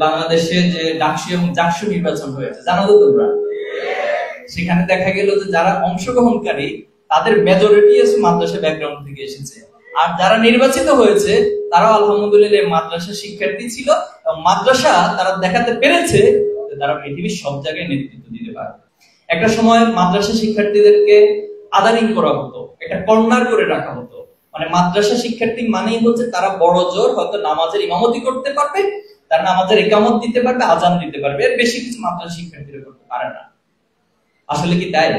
বাংলাদেশে যে ডাকসু এবং জাকসু নির্বাচন হয়েছে জানো তো তোমরা? সেখানে দেখা গেল যে যারা অংশগ্রহণকারী তাদের মেজরিটি আছে মাদ্রাসা ব্যাকগ্রাউন্ড থেকে এসেছে, আর যারা নির্বাচিত হয়েছে তারাও আলহামদুলিল্লাহ মাদ্রাসা শিক্ষার্থী ছিল এবং মাদ্রাসা তারা দেখাতে পেরেছে যে তারা পৃথিবীর সব জায়গায় নেতৃত্ব দিতে পারে। একটা সময় মাদ্রাসা শিক্ষার্থীদেরকে আদারিং করা হতো, এটা কর্নার করে রাখা হতো। মানে মাদ্রাসা শিক্ষার্থী মানেই হচ্ছে তারা বড় জোর হয়তো নামাজের ইমামতি করতে পারবে, তারা নামাজের ইকামত দিতে পারবে, আজান দিতে পারবে, এর বেশি কিছু মাদ্রাসা শিক্ষার্থীরা করতে পারে না। আসলে কি তাই?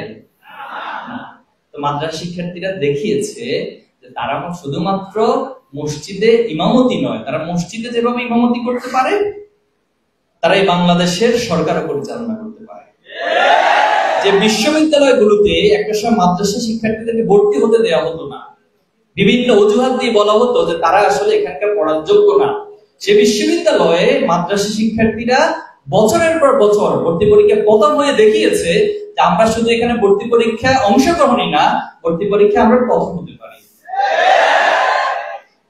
তো মাদ্রাসা শিক্ষার্থীরা দেখিয়েছে যে তারা শুধুমাত্র মসজিদে ইমামতি নয়, তারা মসজিদে যেভাবে ইমামতি করতে পারে তারা এই বাংলাদেশের সরকার পরিচালনা করতে পারে। যে বিশ্ববিদ্যালয়গুলোতে একটা সময় মাদ্রাসা শিক্ষার্থীদেরকে ভর্তি হতে দেওয়া হতো না, বিভিন্ন অজুহাত দিয়ে বলা হতো যে তারা আসলে এখানকার পড়ার যোগ্য না, সে বিশ্ববিদ্যালয়ে মাদ্রাসা শিক্ষার্থীরা বছরের পর বছর ভর্তি পরীক্ষা প্রথম হয়ে দেখিয়েছে যে আমরা শুধু এখানে ভর্তি পরীক্ষায় অংশগ্রহণই না, ভর্তি পরীক্ষায় আমরা প্রথম হতে পারি।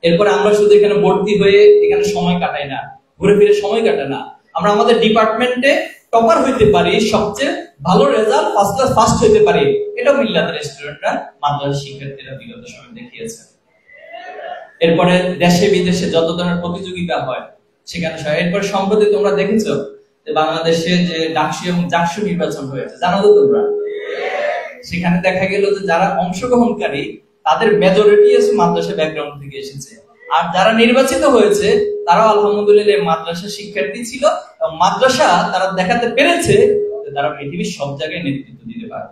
এরপরে আমরা শুধু এখানে ভর্তি হয়ে এখানে সময় কাটাই না, ঘুরে ফিরে সময় কাটাই না, আমরা আমাদের ডিপার্টমেন্টে টপার হইতে পারি, সবচেয়ে ভালো রেজাল্ট ফার্স্ট ক্লাস ফার্স্ট হইতে পারি। এটা মিল্লাতের স্টুডেন্টরা মাদ্রাসা শিক্ষার্থীরা বিগত সময় দেখিয়েছে। এরপরে দেশে বিদেশে যত ধরনের প্রতিযোগিতা হয় সেখানে এরপরে সম্প্রতি তোমরা দেখেছো যে বাংলাদেশে যে ডাকসু এবং জাকসু নির্বাচন হয়েছে জানো তো তোমরা? সেখানে দেখা গেল যে যারা অংশগ্রহণকারী তাদের মেজরিটি আছে মাদ্রাসা ব্যাকগ্রাউন্ড থেকে এসেছে, আর যারা নির্বাচিত হয়েছে তারাও আলহামদুলিল্লাহ মাদ্রাসা শিক্ষার্থী ছিল এবং মাদ্রাসা তারা দেখাতে পেরেছে যে তারা পৃথিবীর সব জায়গায় নেতৃত্ব দিতে পারে।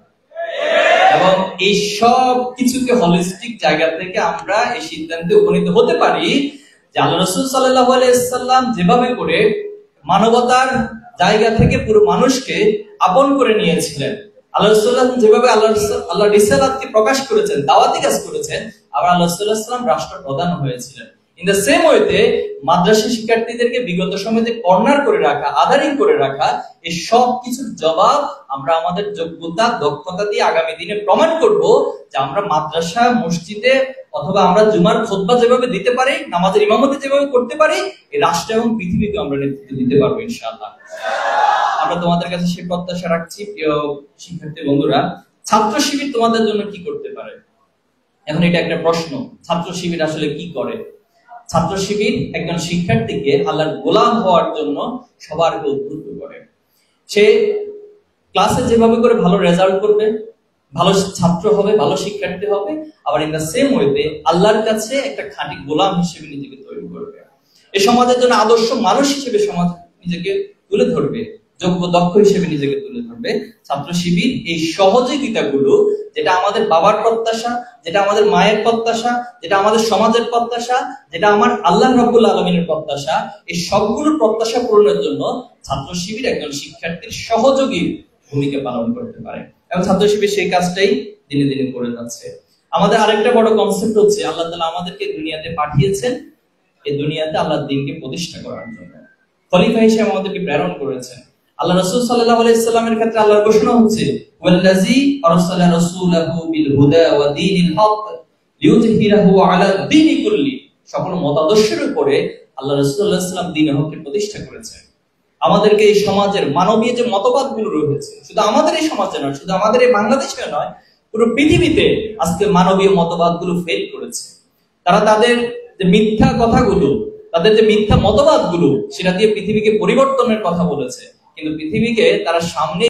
এবং এই সব কিছুকে হলিস্টিক জায়গা থেকে আমরা এই সিদ্ধান্তে উপনীত হতে পারি যে আল্লাহ রাসূল সাল্লাল্লাহু আলাইহি ওয়াসাল্লাম যেভাবে করে মানবতার জায়গা থেকে পুরো মানুষকে আপন করে নিয়েছিলেন, আল্লাহ রাসূল যেভাবে আল্লাহ রিসালাতকে প্রকাশ করেছেন, দাওয়াতি কাজ করেছেন, আবার আল্লাহ রাসূল সাল্লাল্লাহু রাষ্ট্রপ্রধান হয়েছিলেন। ইন দ্য সেম ওয়েতে মাদ্রাসা শিক্ষার্থীদেরকে বিগত সময়ে কর্নার করে রাখা, আদারিং করে রাখা, এই সব কিছুর জবাব আমরা আমাদের যোগ্যতা দক্ষতা দিয়ে আগামী দিনে প্রমাণ করব যে আমরা মাদ্রাসা মসজিদে অথবা আমরা জুমার খুতবা যেভাবে দিতে পারি, নামাজের ইমামতি যেভাবে করতে পারি, এই রাষ্ট্র এবং পৃথিবীকে আমরা নেতৃত্ব দিতে পারবো ইনশাআল্লাহ। আমরা তোমাদের কাছে সেই প্রত্যাশা রাখছি। প্রিয় শিক্ষার্থী বন্ধুরা, ছাত্র শিবির তোমাদের জন্য কি করতে পারে? এখন এটা একটা প্রশ্ন, ছাত্র শিবির আসলে কি করে? ছাত্র শিবির একজন শিক্ষার্থীকে আল্লাহর গোলাম হওয়ার জন্য সবারকে উদ্বুদ্ধ করে। সে ক্লাসে যেভাবে করে ভালো রেজাল্ট করবে, ভালো ছাত্র হবে, ভালো শিক্ষার্থী হবে, আবার ইন দ্য সেম ওয়েতে আল্লাহর কাছে একটা খাঁটি গোলাম হিসেবে নিজেকে তৈরি করবে। এই সমাজের জন্য আদর্শ মানুষ হিসেবে সমাজ নিজেকে তুলে ধরবে, যোগ্য দক্ষ হিসেবে নিজেকে তুলে ধরবে। ছাত্র শিবির এই সহযোগিতাগুলো, যেটা আমাদের বাবার প্রত্যাশা, যেটা আমাদের মায়ের প্রত্যাশা, যেটা আমাদের সমাজের প্রত্যাশা, যেটা আমার আল্লাহ রাব্বুল আলামিনের প্রত্যাশা, এই সবগুলো প্রত্যাশা পূরণের জন্য ছাত্র শিবির একজন শিক্ষার্থীর সহযোগী ভূমিকা পালন করতে পারে এবং ছাত্র শিবির সেই কাজটাই দিনে দিনে করে যাচ্ছে। আমাদের আরেকটা বড় কনসেপ্ট হচ্ছে আল্লাহ তাআলা আমাদেরকে দুনিয়াতে পাঠিয়েছেন এই দুনিয়াতে আল্লাহর দ্বীনকে প্রতিষ্ঠা করার জন্য, খলিফা হিসেবে আমাদেরকে প্রেরণ করেছেন। আল্লাহ রাসূল সাল্লাল্লাহু আলাইহি সাল্লামের ক্ষেত্রে আল্লাহর ঘোষণা হচ্ছে ওয়াল্লাযী আরসালা রাসূলাহু বিল হুদা ওয়া দীনিল হক লিইয়ুযহিরাহু আলা দীনি কুল্লি। সকল মতাদর্শের উপরে আল্লাহ রাসূল সাল্লাল্লাহু আলাইহি সাল্লাম দ্বীন হককে প্রতিষ্ঠা করেছেন। আমাদেরকে এই সমাজের মানবীয় যে মতবাদগুলো রয়েছে, শুধু আমাদের এই সমাজে নয়, শুধু আমাদের এই বাংলাদেশে নয়, পুরো পৃথিবীতে আজকে মানবীয় মতবাদগুলো ফেল করেছে। তারা তাদের যে মিথ্যা কথাগুলো, তাদের যে মিথ্যা মতবাদগুলো, সেটা দিয়ে পৃথিবীকে পরিবর্তনের কথা বলেছে, কিন্তু পৃথিবীকে তারা সামনে